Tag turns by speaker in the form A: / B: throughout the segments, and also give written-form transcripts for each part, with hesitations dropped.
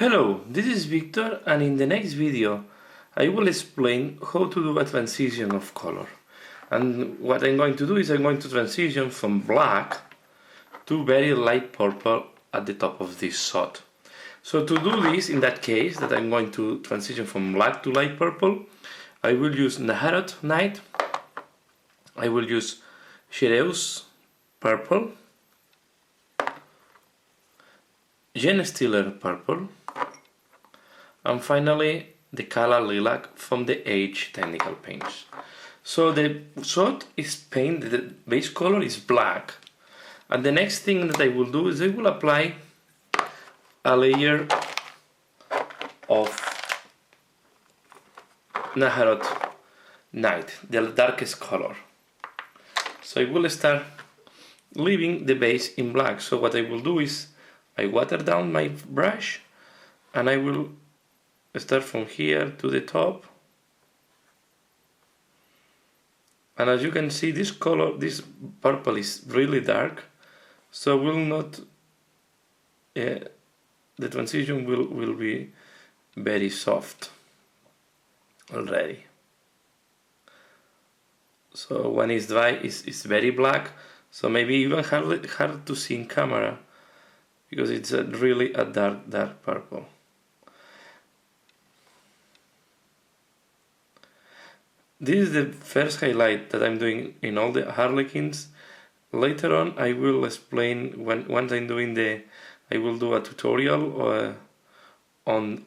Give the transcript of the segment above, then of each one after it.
A: Hello, this is Victor, and in the next video I will explain how to do a transition of color. And what I'm going to do is I'm going to transition from black to very light purple at the top of this shot. So to do this, in that case that I'm going to transition from black to light purple, I will use Naharot Night, I will use Shireus Purple, Genestealer Purple, and finally the Kala Lilac from the Age Technical Paints. So the shot is painted, the base color is black, and the next thing that I will do is I will apply a layer of Naharot Night, the darkest color. So I will start leaving the base in black. So what I will do is I water down my brush and I will start from here to the top, and as you can see, this color, this purple is really dark, so will not the transition will be very soft already. So when it's dry, it's very black, so maybe even hard to see in camera because it's really a dark purple. This is the first highlight that I'm doing in all the harlequins. Later on I will explain, once I'm doing I will do a tutorial on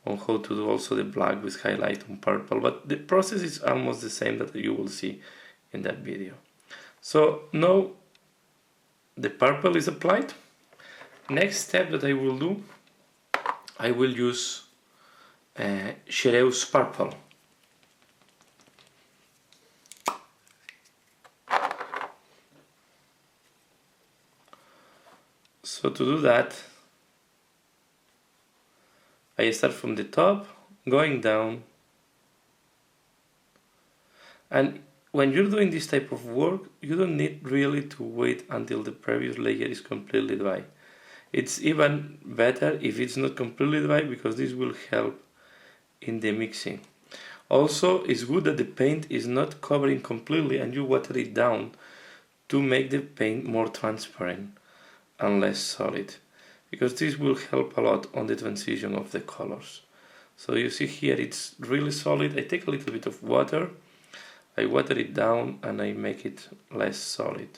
A: how to do also the black with highlight on purple, but the process is almost the same that you will see in that video. So now the purple is applied. Next step that I will do, I will use Shireus Purple. So to do that, I start from the top, going down, and when you're doing this type of work, you don't need really to wait until the previous layer is completely dry. It's even better if it's not completely dry, because this will help in the mixing. Also, it's good that the paint is not covering completely and you water it down to make the paint more transparent and less solid, because this will help a lot on the transition of the colors. So you see here it's really solid. I take a little bit of water, I water it down and I make it less solid.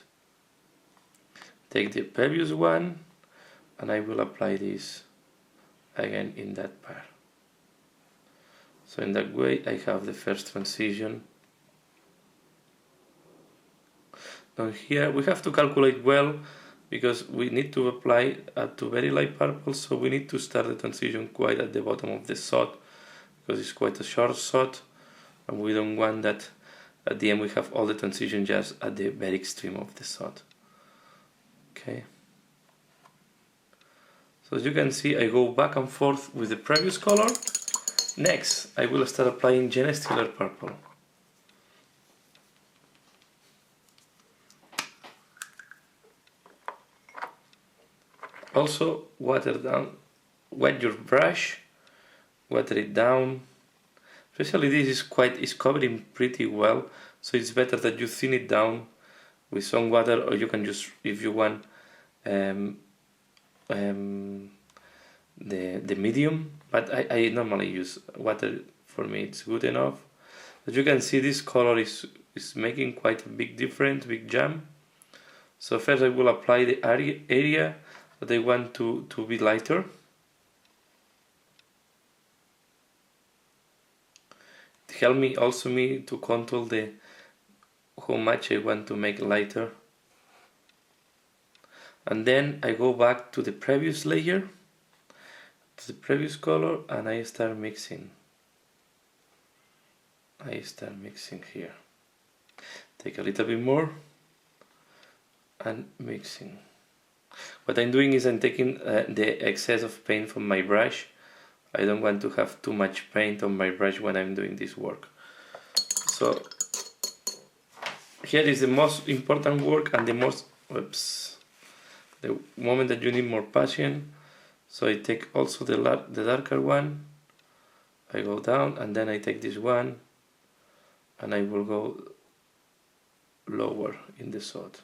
A: Take the previous one and I will apply this again in that part. So in that way I have the first transition. Now here we have to calculate well, because we need to apply to very light purple, so we need to start the transition quite at the bottom of the shot, because it's quite a short shot and we don't want that at the end we have all the transition just at the very extreme of the shot. Okay. So as you can see, I go back and forth with the previous color. Next, I will start applying Genestealer Purple. Also, water down, wet your brush, water it down. Especially this is covering pretty well, so it's better that you thin it down with some water, or you can just, if you want, the medium. But I normally use water. For me, it's good enough. As you can see, this color is making quite a big difference, big jump. So first I will apply the area that I want to be lighter. It helps me also to control how much I want to make lighter. And then I go back to the previous layer, to the previous color, and I start mixing. I start mixing here. Take a little bit more and mixing. What I'm doing is I'm taking the excess of paint from my brush. I don't want to have too much paint on my brush when I'm doing this work. So here is the most important work and the moment that you need more passion. So I take also the darker one, I go down, and then I take this one and I will go lower in the sod.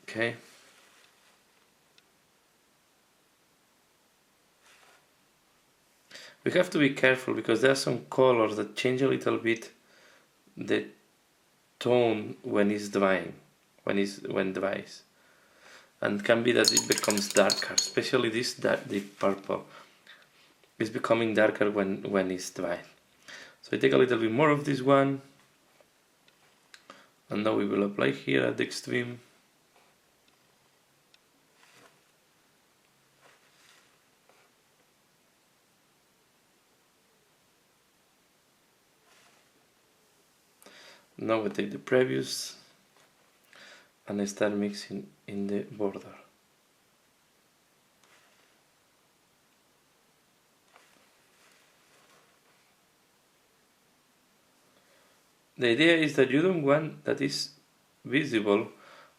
A: Okay. We have to be careful because there are some colors that change a little bit the tone when it's drying, when dries, and can be that it becomes darker, especially this deep purple is becoming darker when it's dry. So I take a little bit more of this one, and now we will apply here at the extreme. Now we take the previous and I start mixing in the border. The idea is that you don't want that is visible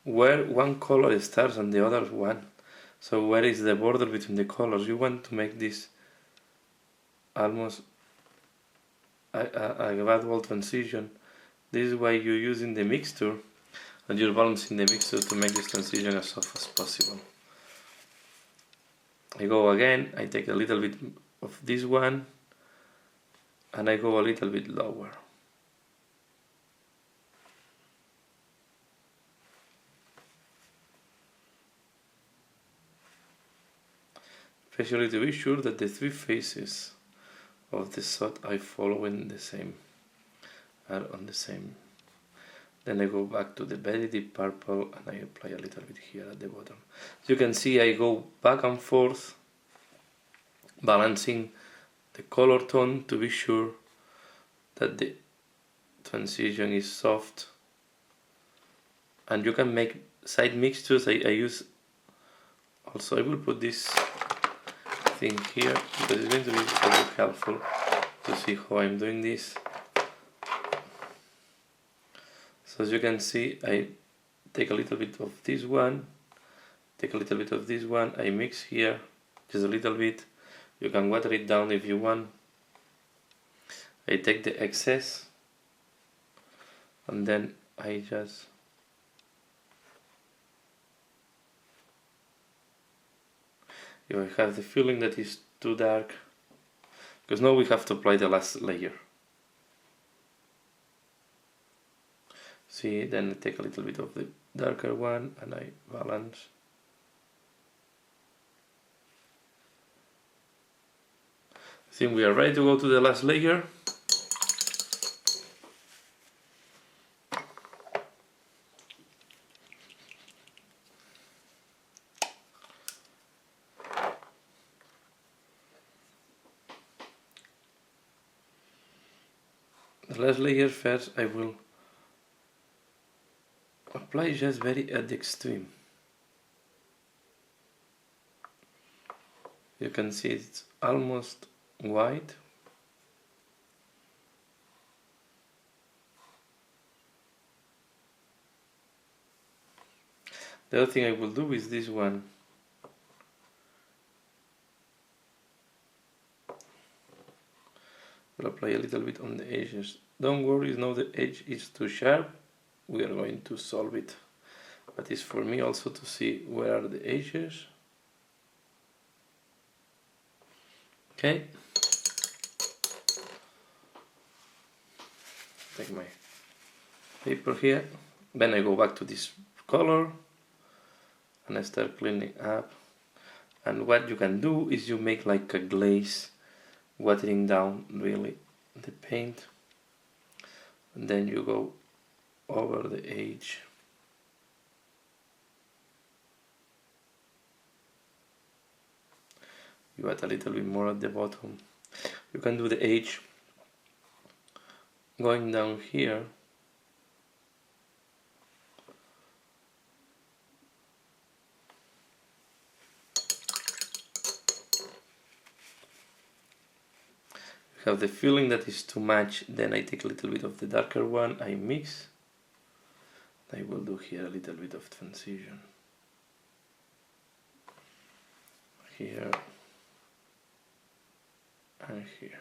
A: where one color starts and the other one. So where is the border between the colors? You want to make this almost a gradual transition. This is why you're using the mixture and you're balancing the mixture to make this transition as soft as possible. I go again, I take a little bit of this one and I go a little bit lower. Especially to be sure that the three faces of the sod are following the same, are on the same. Then I go back to the very deep purple and I apply a little bit here at the bottom. As you can see, I go back and forth, balancing the color tone to be sure that the transition is soft. And you can make side mixtures. I use also, I will put this thing here because it's going to be very helpful to see how I'm doing this. So as you can see, I take a little bit of this one, take a little bit of this one, I mix here just a little bit. You can water it down if you want. I take the excess and then I just if I have the feeling that it's too dark, because now we have to apply the last layer. See, then I take a little bit of the darker one and I balance. I think we are ready to go to the last layer. The last layer first I will apply just very at the extreme. You can see it's almost white. The other thing I will do is this one. We'll apply a little bit on the edges. Don't worry, now the edge is too sharp. We are going to solve it. But it's for me also to see where are the edges. Okay. Take my paper here. Then I go back to this color and I start cleaning up. And what you can do is you make like a glaze, watering down really the paint, and then you go over the edge. You add a little bit more at the bottom. You can do the edge going down here. Have the feeling that is too much, then I take a little bit of the darker one, I mix. I will do here a little bit of transition. here and here,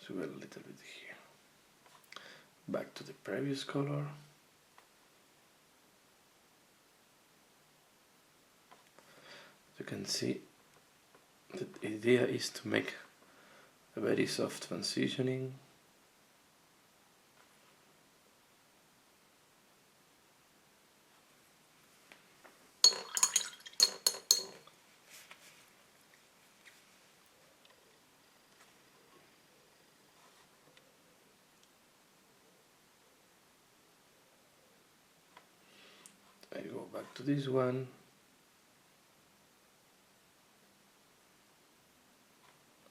A: as well a little bit here. Back to the previous color. You can see the idea is to make a very soft transitioning. I go back to this one.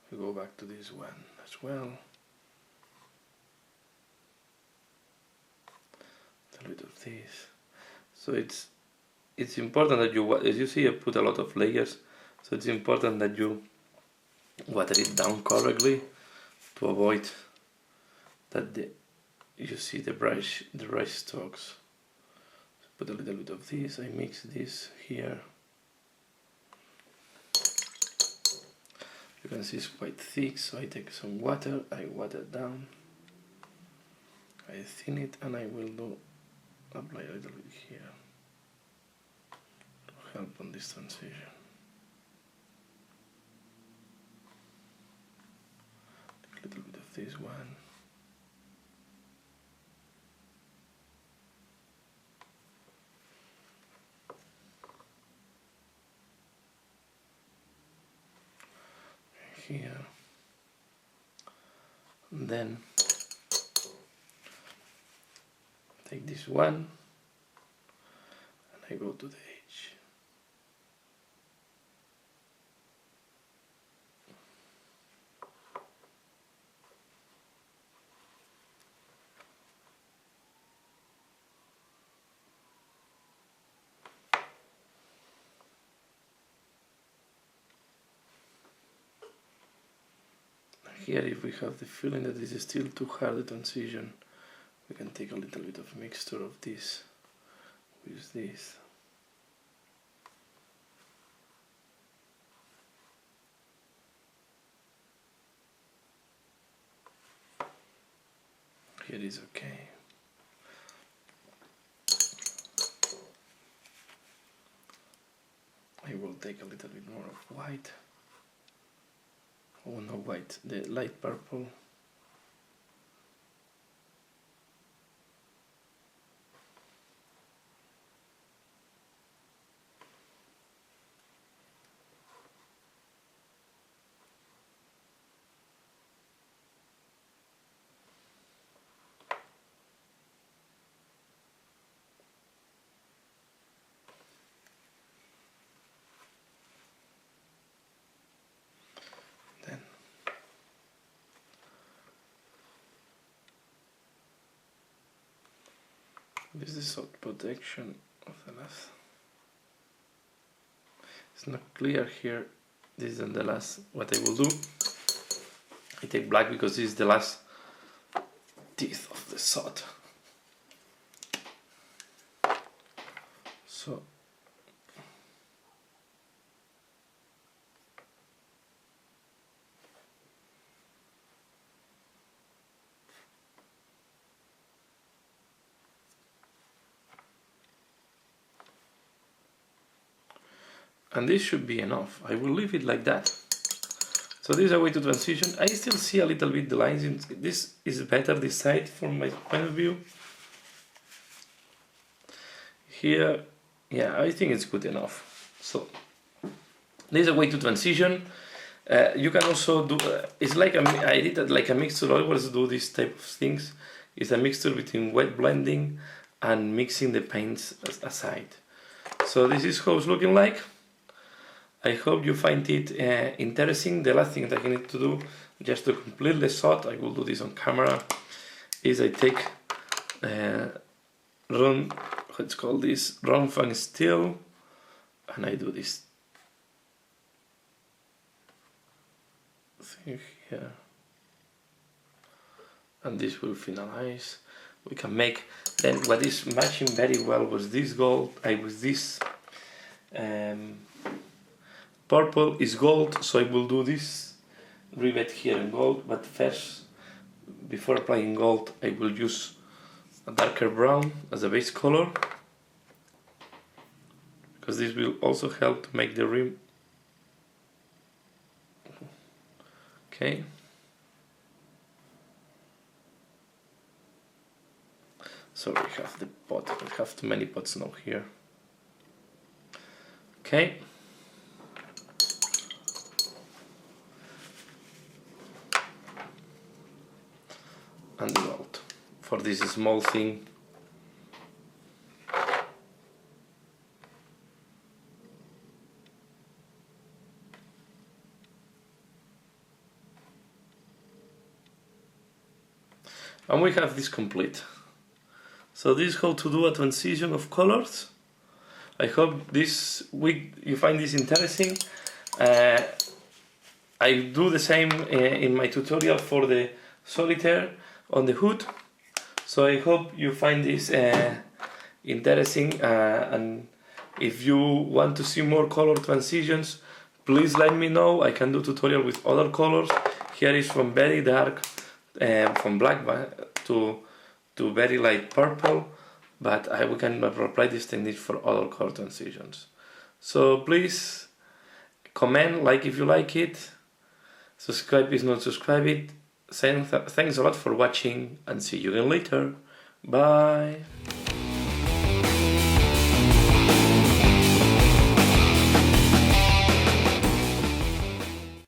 A: I go back to this one as well. A little bit of this. So it's important that you, as you see, I put a lot of layers. So it's important that you water it down correctly to avoid that you see the brush strokes. So put a little bit of this. I mix this here. You can see it's quite thick, so I take some water, I water down, I thin it, and I will apply a little bit here to help on this transition. Take a little bit of this one. Here, and then take this one and I go to the edge. Here, if we have the feeling that this is still too hard a transition, we can take a little bit of mixture of this with this. Here is okay. I will take a little bit more of white. Oh, no white, the light purple. This is soft protection of the last. It's not clear here. This is the last. What I will do, I take black because this is the last teeth of the sod. So and this should be enough. I will leave it like that. So this is a way to transition. I still see a little bit the lines. This is better this side from my point of view. Here, yeah, I think it's good enough. So this is a way to transition. You can also do, it's like I did it like a mixture. I always do this type of things. It's a mixture between wet blending and mixing the paints aside. So this is how it's looking like. I hope you find it interesting. The last thing that I need to do, just to complete the shot, I will do this on camera, is I take what's called this round fan steel, and I do this thing here, and this will finalize. We can make then what is matching very well was this gold. With this Purple is gold, so I will do this rivet here in gold, but first, before applying gold, I will use a darker brown as a base color, because this will also help to make the rim. Okay. So we have the pot, we have too many pots now here. Okay. And the gold for this small thing. And we have this complete. So this is how to do a transition of colors. I hope this week you find this interesting. I do the same in my tutorial for the solitaire on the hood. So I hope you find this interesting, and if you want to see more color transitions, please let me know. I can do tutorial with other colors. Here is from very dark, from black to very light purple, but we can apply this technique for other color transitions. So please comment, like if you like it, subscribe if not subscribe it. Thanks a lot for watching, and see you again later. Bye.